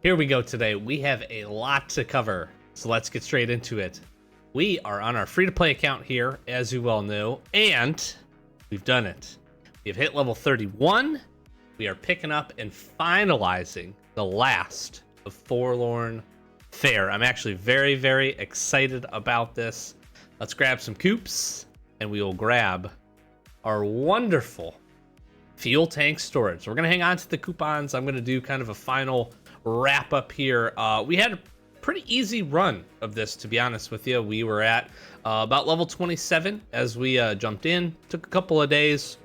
Here we go today. We have a lot to cover, so let's get straight into it. We are on our free-to-play account here, as you well know, and we've done it. We've hit level 31. We are picking up and finalizing the last of Forlorn Fair. I'm actually very, very excited about this. Let's grab some coops, and we will grab our wonderful fuel tank storage. We're going to hang on to the coupons. I'm going to do kind of a final wrap up here. We had a pretty easy run of this, to be honest with you. We were at about level 27 as we jumped in. Took a couple of days,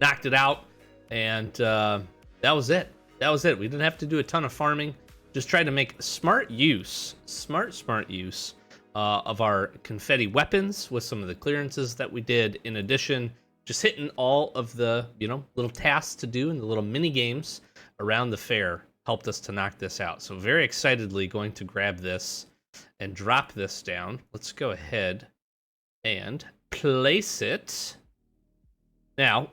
knocked it out, and that was it. That was it. We didn't have to do a ton of farming. Just tried to make smart use of our confetti weapons with some of the clearances that we did. In addition, just hitting all of the, little tasks to do and the little mini games around the fair helped us to knock this out. So very excitedly going to grab this and drop this down. Let's go ahead and place it. Now,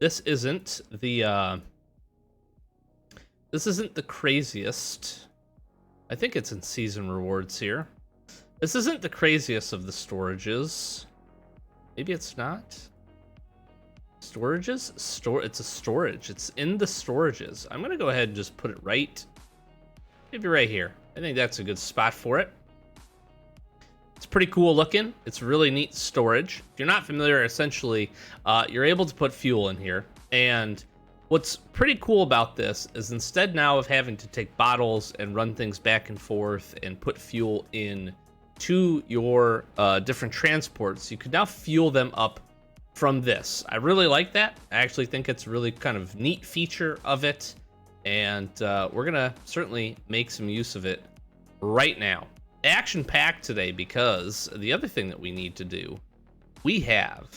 this isn't the craziest. I think it's in season rewards here. This isn't the craziest of the storages. Maybe it's not. Storages? It's a storage. It's in the storages. I'm gonna go ahead and just put it maybe right here. I think that's a good spot for it. It's pretty cool looking. It's really neat storage. If you're not familiar, essentially, you're able to put fuel in here. And what's pretty cool about this is instead now of having to take bottles and run things back and forth and put fuel in to your different transports, you can now fuel them up from this. I really like that. I actually think it's a really kind of neat feature of it, and we're gonna certainly make some use of it right now. Action packed today, because the other thing that we need to do, we have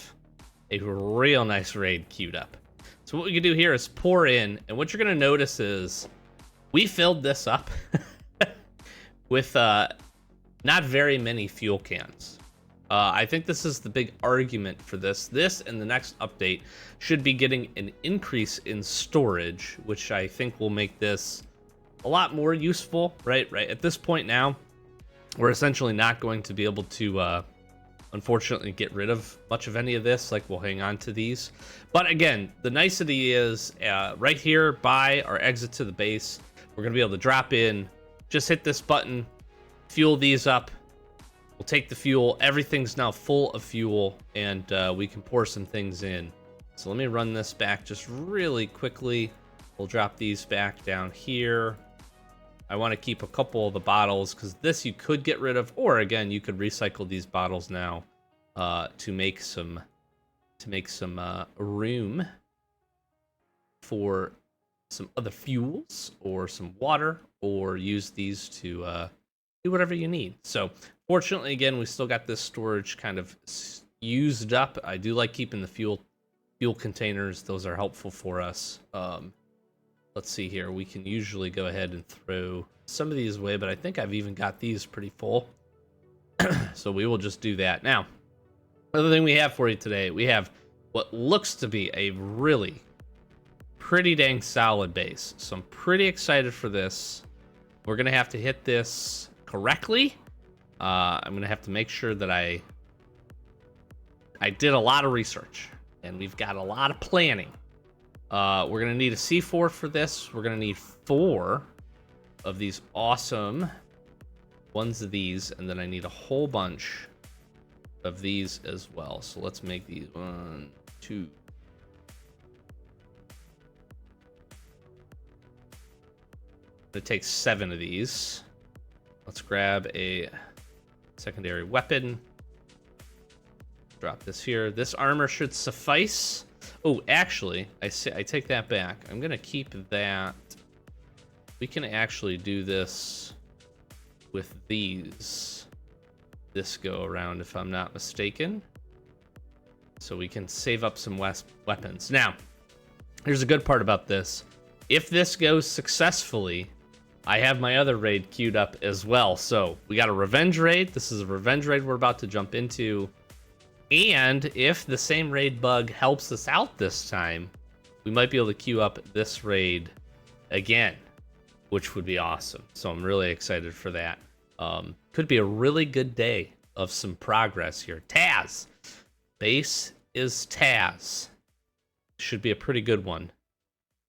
a real nice raid queued up. So what we can do here is pour in, and what you're gonna notice is we filled this up with not very many fuel cans. I think this is the big argument for this. This and the next update should be getting an increase in storage, which I think will make this a lot more useful, right? At this point now, we're essentially not going to be able to, unfortunately, get rid of much of any of this. Like, we'll hang on to these. But again, the nicety is right here by our exit to the base, we're going to be able to drop in, just hit this button, fuel these up. We'll take the fuel. Everything's now full of fuel, and we can pour some things in. So let me run this back just really quickly. We'll drop these back down here. I want to keep a couple of the bottles, because this you could get rid of, or again, you could recycle these bottles now to make some room for some other fuels or some water, or use these to do whatever you need. So fortunately, again, we still got this storage kind of used up. I do like keeping the fuel containers. Those are helpful for us. Let's see here. We can usually go ahead and throw some of these away, but I think I've even got these pretty full. So we will just do that. Now, another thing we have for you today, we have what looks to be a really pretty dang solid base. So I'm pretty excited for this. We're going to have to hit this correctly. I'm going to have to make sure that I did a lot of research, and we've got a lot of planning. We're going to need a C4 for this. We're going to need 4 of these awesome ones of these, and then I need a whole bunch of these as well. So let's make these 1, 2. It takes 7 of these. Let's grab a secondary weapon. Drop this here. This armor should suffice. Oh, actually, I take that back. I'm gonna keep that. We can actually do this with these. This go around, if I'm not mistaken. So we can save up some weapons. Now, here's a good part about this. If this goes successfully, I have my other raid queued up as well. So we got a revenge raid. This is a revenge raid we're about to jump into. And if the same raid bug helps us out this time, we might be able to queue up this raid again. which would be awesome. So I'm really excited for that. Could be a really good day of some progress here. Taz. Base is Taz. Should be a pretty good one.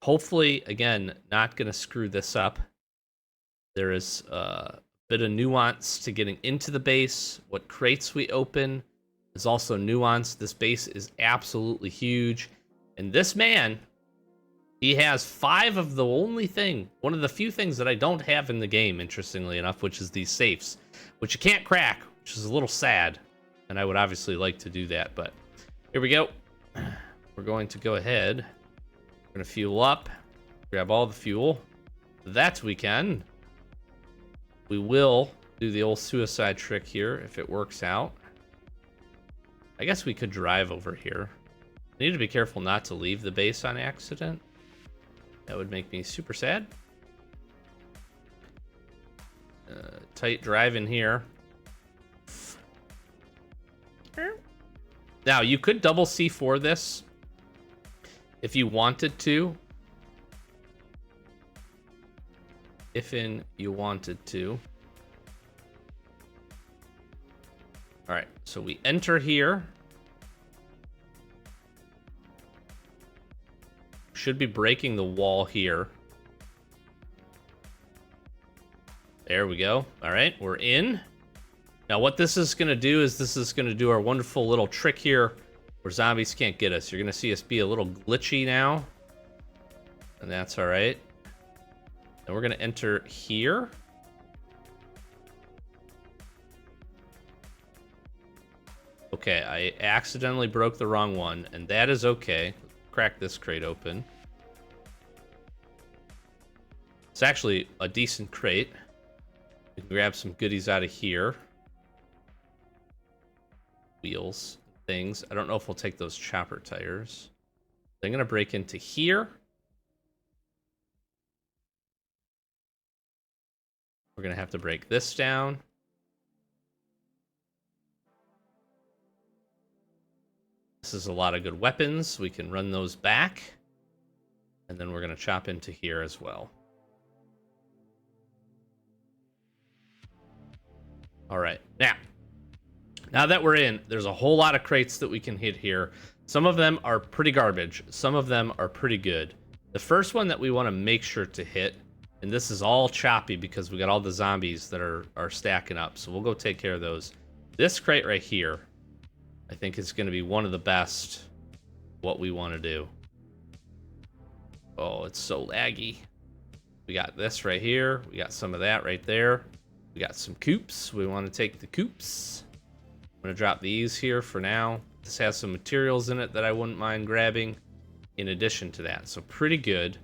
Hopefully, again, not going to screw this up. There is a bit of nuance to getting into the base. What crates we open is also nuance. This base is absolutely huge. And this man, he has 5 of the only thing, one of the few things that I don't have in the game, interestingly enough, which is these safes, which you can't crack, which is a little sad. And I would obviously like to do that, but here we go. We're going to go ahead. We're going to fuel up, grab all the fuel. That we can. We will do the old suicide trick here if it works out. I guess we could drive over here. I need to be careful not to leave the base on accident. That would make me super sad. Tight drive in here. Now, you could double C4 this if you wanted to. You wanted to. All right, so we enter here. Should be breaking the wall here. There we go. All right, we're in. Now what this is going to do is this is going to do our wonderful little trick here where zombies can't get us. You're going to see us be a little glitchy now. And that's all right. And we're going to enter here. Okay, I accidentally broke the wrong one, and that is okay. Crack this crate open. It's actually a decent crate. We can grab some goodies out of here. Wheels, things. I don't know if we'll take those chopper tires. I'm going to break into here. We're going to have to break this down. This is a lot of good weapons. We can run those back. And then we're going to chop into here as well. All right. Now that we're in, there's a whole lot of crates that we can hit here. Some of them are pretty garbage. Some of them are pretty good. The first one that we want to make sure to hit, and this is all choppy because we got all the zombies that are stacking up. So we'll go take care of those. This crate right here, I think is going to be one of the best what we want to do. Oh, it's so laggy. We got this right here. We got some of that right there. We got some coops. We want to take the coops. I'm going to drop these here for now. This has some materials in it that I wouldn't mind grabbing in addition to that. So pretty good.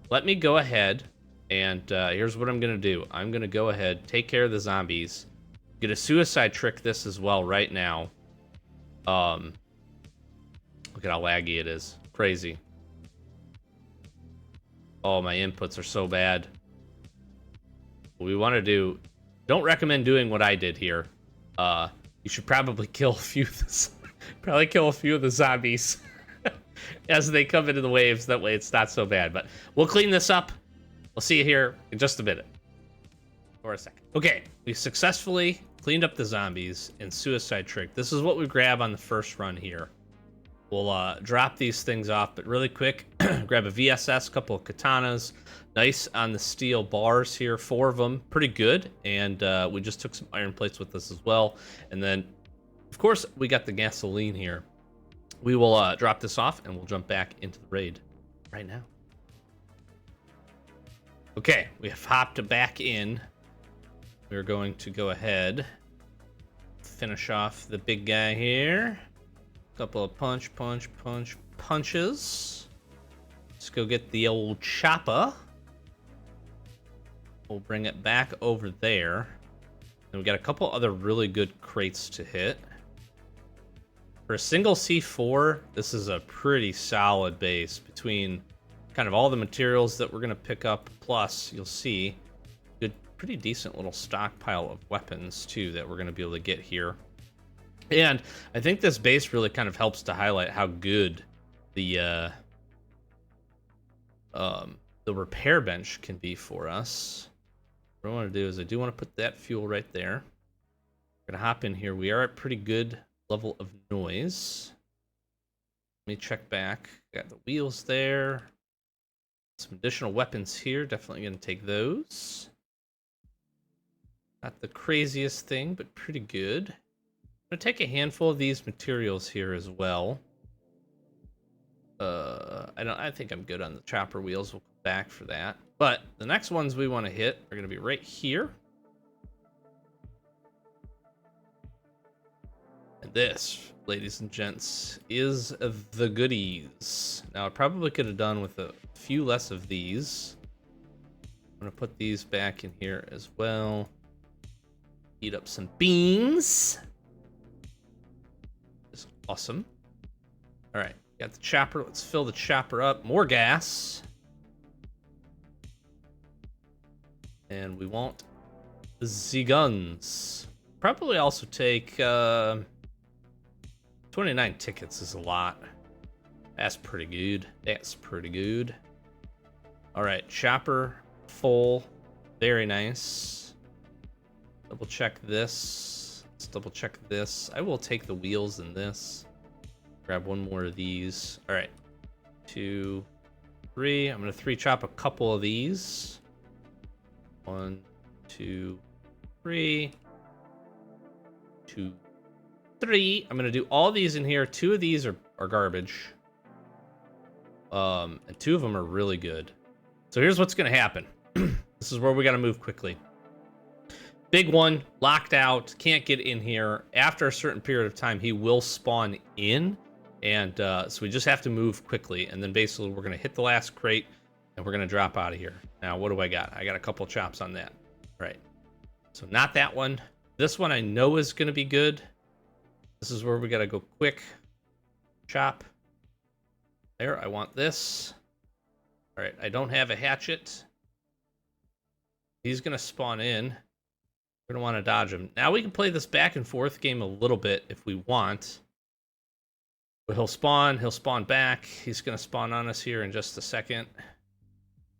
Let me go ahead and here's what I'm going to do. I'm going to go ahead, take care of the zombies. I'm going to suicide trick this as well right now. Look at how laggy it is. Crazy. Oh, my inputs are so bad. What we want to do, don't recommend doing what I did here. You should probably kill a few of the zombies as they come into the waves. That way it's not so bad. But we'll clean this up. We'll see you here in just a minute. For a second. Okay, we successfully cleaned up the zombies and suicide trick. This is what we grab on the first run here. We'll drop these things off, but really quick, grab a VSS, couple of katanas. Nice on the steel bars here, 4 of them, pretty good. And we just took some iron plates with us as well. And then, of course, we got the gasoline here. We will drop this off and we'll jump back into the raid right now. Okay, we have hopped back in. We're going to go ahead, finish off the big guy here. Couple of punches. Let's go get the old chopper. We'll bring it back over there. And we got a couple other really good crates to hit. For a single C4, this is a pretty solid base between kind of all the materials that we're going to pick up. Plus, you'll see good, pretty decent little stockpile of weapons too that we're going to be able to get here. And I think this base really kind of helps to highlight how good the the repair bench can be for us. What I want to do is I do want to put that fuel right there. We're going to hop in here. We are at pretty good level of noise. Let me check back. Got the wheels there. Some additional weapons here. Definitely going to take those. Not the craziest thing, but pretty good. I'm going to take a handful of these materials here as well. I think I'm good on the chopper wheels. We'll come back for that. But the next ones we want to hit are going to be right here. And this, ladies and gents, is the goodies. Now, I probably could have done with a few less of these. I'm going to put these back in here as well. Heat up some beans. This is awesome. All right, got the chopper. Let's fill the chopper up. More gas. And we want the guns. Probably also take 29 tickets is a lot. That's pretty good. That's pretty good. All right, chopper full. Very nice. Double check this. Let's double check this. I will take the wheels in this. Grab one more of these. All right, 2, 3. I'm gonna 3-chop a couple of these. 1, 2, 3. 2, 3. I'm gonna do all these in here. 2 of these are garbage. And 2 of them are really good. So here's what's gonna happen. This is where we gotta move quickly. Big one, locked out, can't get in here. After a certain period of time, he will spawn in. And so we just have to move quickly. And then basically we're gonna hit the last crate and we're gonna drop out of here. Now, what do I got? I got a couple chops on that. All right. So not that one. This one I know is gonna be good. This is where we gotta go quick. Chop. There, I want this. All right, I don't have a hatchet. He's gonna spawn in. We're gonna want to dodge him. Now we can play this back and forth game a little bit if we want. But he'll spawn back. He's gonna spawn on us here in just a second.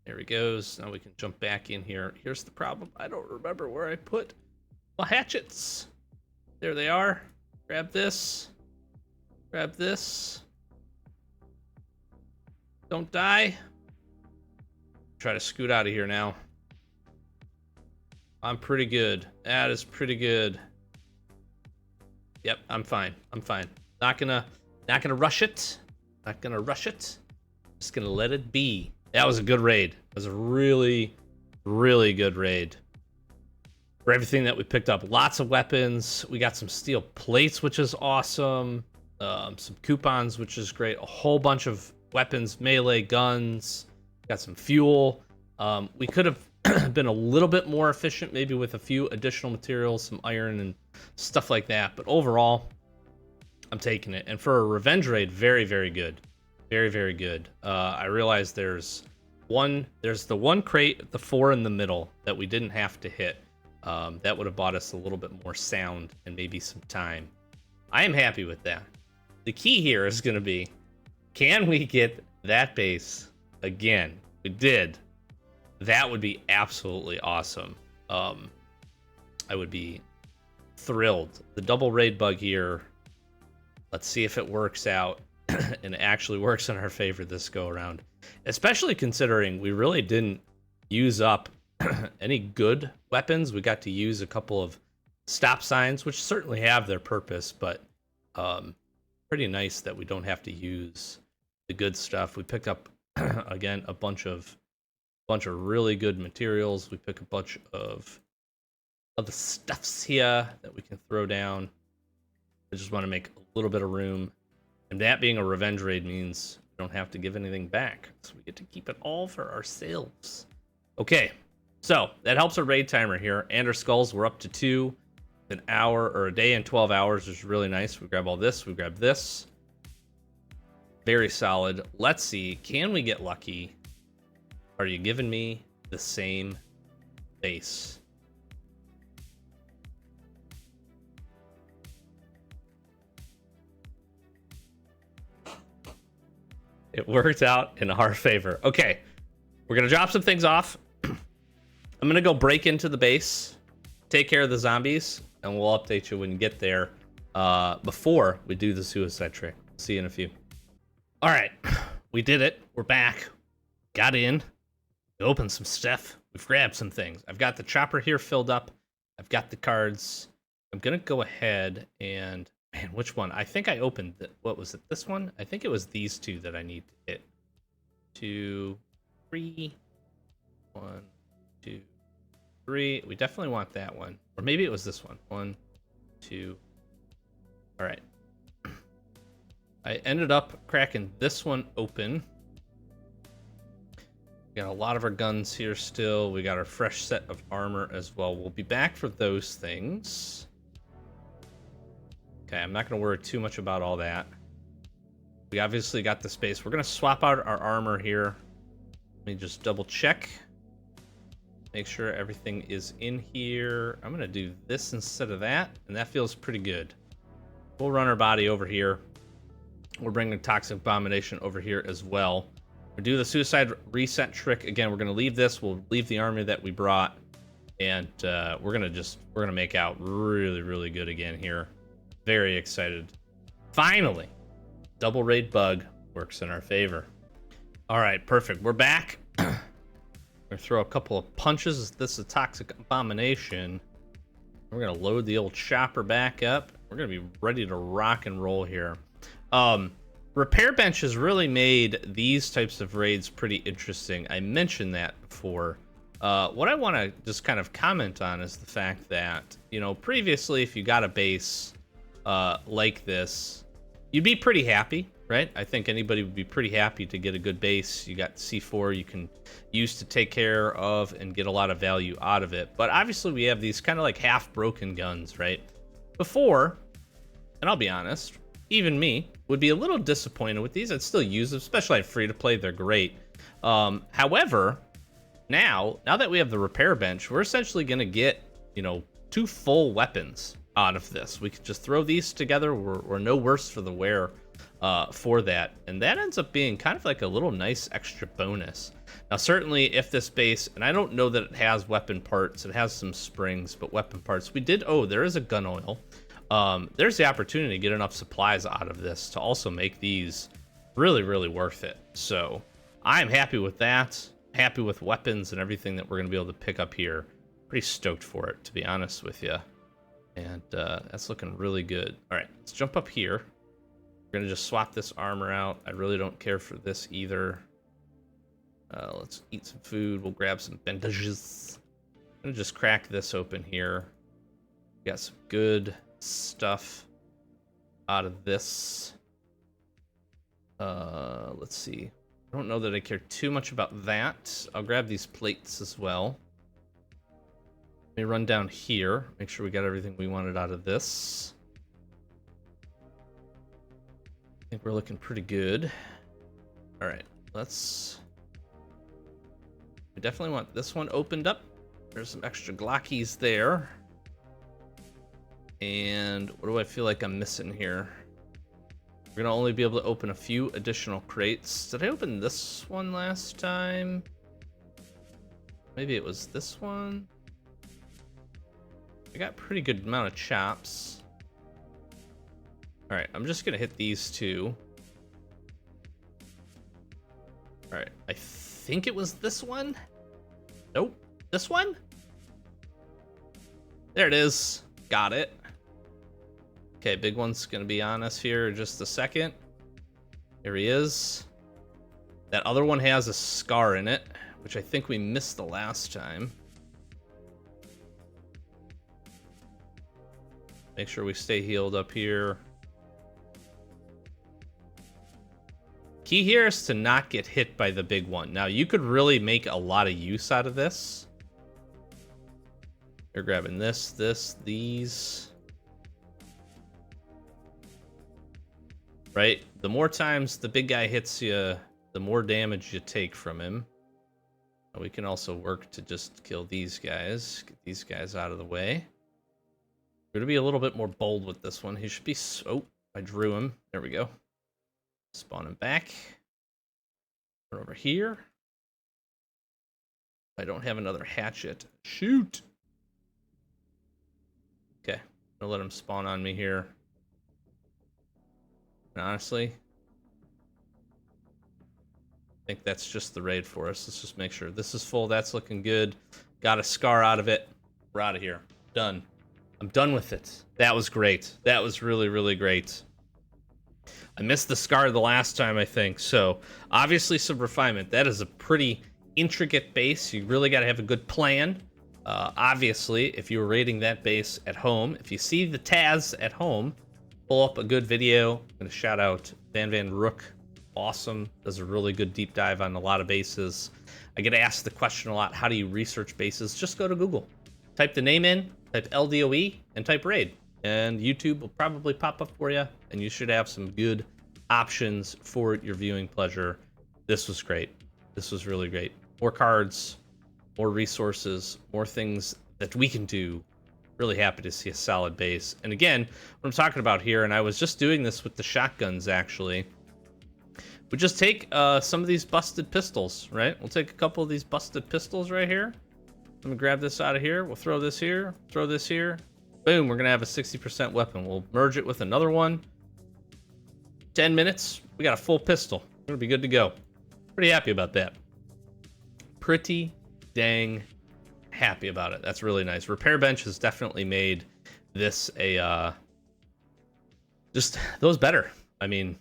There he goes. Now we can jump back in here. Here's the problem. I don't remember where I put my hatchets. There they are. Grab this. Grab this. Don't die. Try to scoot out of here now. I'm pretty good. That is pretty good. Yep, I'm fine. I'm fine. Not gonna rush it. Not gonna rush it. Just gonna let it be. That was a good raid. That was a really, really good raid. For everything that we picked up. Lots of weapons. We got some steel plates, which is awesome. Some coupons, which is great. A whole bunch of weapons, melee, guns. Got some fuel. We could have been a little bit more efficient, maybe with a few additional materials, some iron and stuff like that. But overall, I'm taking it. And for a revenge raid, very, very good. Very, very good. I realized there's the one crate, the 4 in the middle that we didn't have to hit. That would have bought us a little bit more sound and maybe some time. I am happy with that. The key here is going to be, can we get that base again? We did. That would be absolutely awesome. I would be thrilled. The double raid bug here. Let's see if it works out and it actually works in our favor this go around. Especially considering we really didn't use up any good weapons. We got to use a couple of stop signs, which certainly have their purpose, but pretty nice that we don't have to use the good stuff. We picked up again a bunch of really good materials. We pick a bunch of other stuffs here that we can throw down. I just want to make a little bit of room. And that being a revenge raid means we don't have to give anything back. So we get to keep it all for ourselves. Okay, so that helps our raid timer here. And our skulls, we're up to 2. An hour or a day and 12 hours, which is really nice. We grab all this, we grab this. Very solid. Let's see, can we get lucky? Are you giving me the same base? It worked out in our favor. Okay, We're gonna drop some things off. I'm gonna go break into the base, take care of the zombies, and we'll update you when you get there before we do the suicide trick. See you in a few. All right, we did it. We're back. Got in. We opened some stuff. We've grabbed some things. I've got the chopper here filled up. I've got the cards. I'm gonna go ahead and, man, which one? I think I opened what was it? This one? I think it was these two that I need to hit. 2, 3. 1, 2, 3. We definitely want that one, or maybe it was this one. 1, 2. All right. I ended up cracking this one open. We got a lot of our guns here still. We got our fresh set of armor as well. We'll be back for those things. Okay, I'm not going to worry too much about all that. We obviously got the space. We're going to swap out our armor here. Let me just double check. Make sure everything is in here. I'm going to do this instead of that, and that feels pretty good. We'll run our body over here. We're bringing Toxic Abomination over here as well. We'll do the suicide reset trick again. We're going to leave this. We'll leave the army that we brought, and we're gonna make out really, really good again here. Very excited. Finally, double raid bug works in our favor. All right, perfect. We're back. We're gonna throw a couple of punches. This is a Toxic Abomination. We're gonna load the old chopper back up. We're gonna be ready to rock and roll here. Repair bench has really made these types of raids pretty interesting. I mentioned that before. What I want to just kind of comment on is the fact that, you know, previously if you got a base like this, you'd be pretty happy, right? I think anybody would be pretty happy to get a good base. You got C4 you can use to take care of and get a lot of value out of it. But obviously we have these kind of like half broken guns, right? Before, and I'll be honest, even me would be a little disappointed with these. I'd still use them, especially at free to play. They're great. However, now that we have the repair bench, we're essentially going to get, you know, 2 full weapons out of this. We could just throw these together. We're no worse for the wear for that. And that ends up being kind of like a little nice extra bonus. Now, certainly if this base, and I don't know that it has weapon parts, it has some springs, but weapon parts, we did, oh, there is a gun oil. There's the opportunity to get enough supplies out of this to also make these really, really worth it. So I'm happy with that. Happy with weapons and everything that we're going to be able to pick up here. Pretty stoked for it, to be honest with you. And that's looking really good. All right, let's jump up here. We're going to just swap this armor out. I really don't care for this either. Let's eat some food. We'll grab some bandages. I'm going to just crack this open here. Got some good stuff out of this. Let's see. I don't know that I care too much about that. I'll grab these plates as well. Let me run down here, make sure we got everything we wanted out of this. I think we're looking pretty good. All right, let's... We definitely want this one opened up. There's some extra Glockies there. And what do I feel like I'm missing here? We're gonna only be able to open a few additional crates. Did I open this one last time? Maybe it was this one. I got a pretty good amount of chops. All right, I'm just gonna hit these 2. All right, I think it was this one. Nope, this one? There it is, got it. Okay, big one's gonna be on us here in just a second. Here he is. That other one has a scar in it, which I think we missed the last time. Make sure we stay healed up here. Key here is to not get hit by the big one. Now, you could really make a lot of use out of this. You're grabbing this, these. Right? The more times the big guy hits you, the more damage you take from him. We can also work to just kill these guys. Get these guys out of the way. We're going to be a little bit more bold with this one. He should be... Oh, I drew him. There we go. Spawn him back. Over here. I don't have another hatchet. Shoot. Okay, I'm gonna let him spawn on me here. And honestly, I think that's just the raid for us. Let's just make sure this is full. That's looking good. Got a scar out of it. We're out of here. Done. I'm done with it. That was great. That was really, really great. I missed the scar the last time, I think. So obviously some refinement. That is a pretty intricate base. You really got to have a good plan. Obviously, if you were raiding that base at home, if you see the Taz at home, pull up a good video. I'm going to shout out Van Rook. Awesome. Does a really good deep dive on a lot of bases. I get asked the question a lot, how do you research bases? Just go to Google. Type the name in, type LDOE, and type raid. And YouTube will probably pop up for you, and you should have some good options for your viewing pleasure. This was great. This was really great. More cards, more resources, more things that we can do. Really happy to see a solid base. And again, what I'm talking about here, and I was just doing this with the shotguns actually, we just take some of these busted pistols, right? We'll take a couple of these busted pistols right here. Let me grab this out of here. We'll throw this here, throw this here. Boom, we're gonna have a 60% weapon. We'll merge it with another one. 10 minutes, we got a full pistol. We're gonna be good to go. Pretty happy about that. Pretty dang happy about it. That's really nice. Repair bench has definitely made this a just those better. I mean,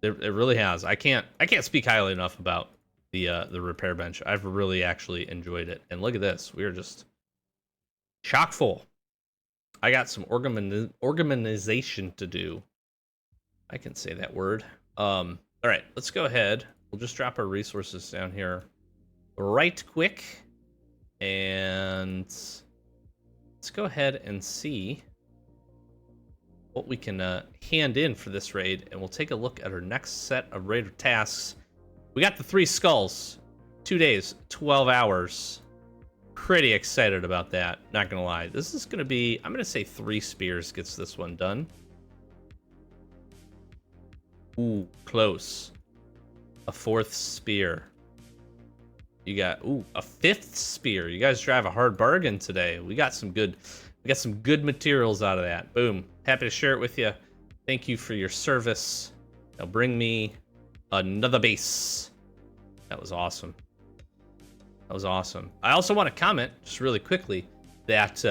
it really has. I can't speak highly enough about the repair bench. I've really actually enjoyed it. And look at this. We are just chock full. I got some organization to do. I can say that word. All right, let's go ahead. We'll just drop our resources down here right quick. And let's go ahead and see what we can hand in for this raid. And we'll take a look at our next set of raider tasks. We got the 3 skulls. 2 days, 12 hours. Pretty excited about that. Not gonna lie. This is gonna be, I'm gonna say 3 spears gets this one done. Ooh, close. A 4th spear. You got, ooh, a 5th spear. You guys drive a hard bargain today. We got some good materials out of that. Boom. Happy to share it with you. Thank you for your service. Now bring me another base. That was awesome. That was awesome. I also want to comment, just really quickly, that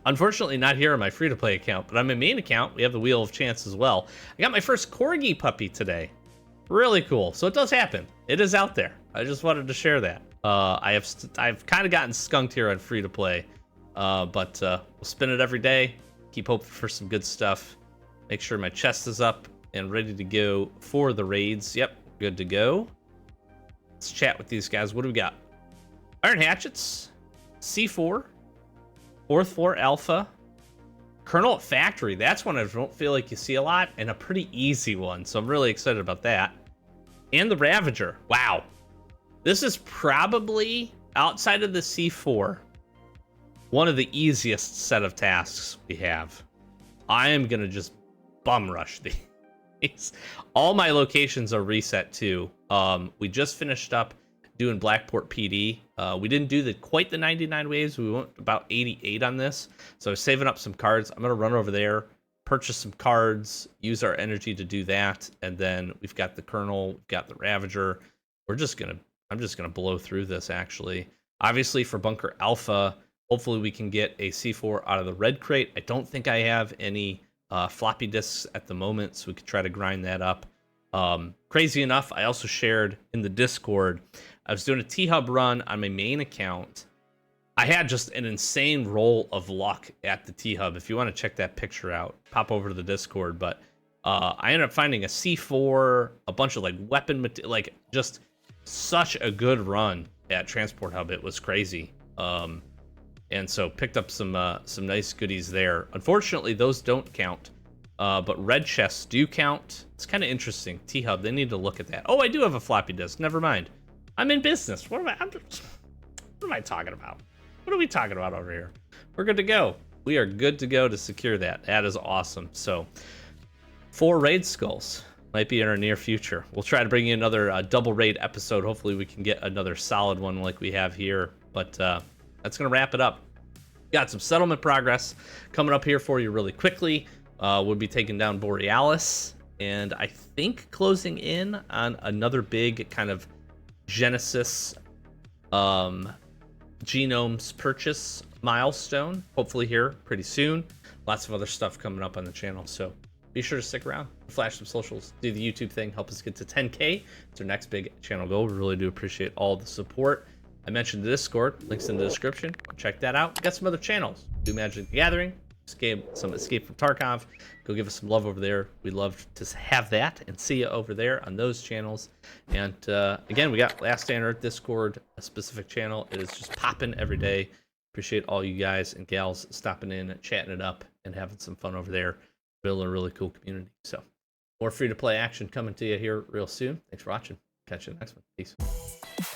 unfortunately not here on my free-to-play account, but on my main account, we have the Wheel of Chance as well. I got my first Corgi puppy today. Really cool. So it does happen. It is out there. I just wanted to share that. I've kind of gotten skunked here on free-to-play, but we'll spin it every day. Keep hoping for some good stuff. Make sure my chest is up and ready to go for the raids. Yep, good to go. Let's chat with these guys. What do we got? Iron hatchets, C4, 4th floor alpha, Colonel at factory. That's one I don't feel like you see a lot, and a pretty easy one. So I'm really excited about that. And the Ravager. Wow. This is probably, outside of the C4, one of the easiest set of tasks we have. I am going to just bum rush these. All my locations are reset too. We just finished up doing Blackport PD. We didn't do quite the 99 waves. We went about 88 on this. So I was saving up some cards. I'm going to run over there, purchase some cards, use our energy to do that. And then we've got the Colonel, we've got the Ravager. I'm just going to blow through this actually. Obviously for Bunker Alpha, hopefully we can get a C4 out of the red crate. I don't think I have any floppy disks at the moment, so we could try to grind that up. Crazy enough, I also shared in the Discord, I was doing a T-Hub run on my main account. I had just an insane roll of luck at the T-Hub. If you want to check that picture out, pop over to the Discord. But I ended up finding a C4, a bunch of like weapon material, like just such a good run at Transport Hub. It was crazy. And so picked up some nice goodies there. Unfortunately, those don't count. But red chests do count. It's kind of interesting. T-Hub, they need to look at that. Oh, I do have a floppy disk. Never mind. I'm in business. What am I talking about? What are we talking about over here? We're good to go. We are good to go to secure that. That is awesome. So 4 raid skulls. Might be in our near future. We'll try to bring you another double raid episode. Hopefully we can get another solid one like we have here. But that's going to wrap it up. Got some settlement progress coming up here for you really quickly. We'll be taking down Borealis. And I think closing in on another big kind of Genesis genomes purchase milestone. Hopefully here pretty soon. Lots of other stuff coming up on the channel. So be sure to stick around, flash some socials, do the YouTube thing, help us get to 10K. It's our next big channel goal. We really do appreciate all the support. I mentioned the Discord, links in the description. Check that out. We got some other channels. Do Magic the Gathering, Escape from Tarkov. Go give us some love over there. We'd love to have that and see you over there on those channels. And again, we got Last Stand Earth Discord, a specific channel. It is just popping every day. Appreciate all you guys and gals stopping in, chatting it up, and having some fun over there. Building a really cool community. So more free to play action coming to you here real soon. Thanks for watching. Catch you in the next one. Peace.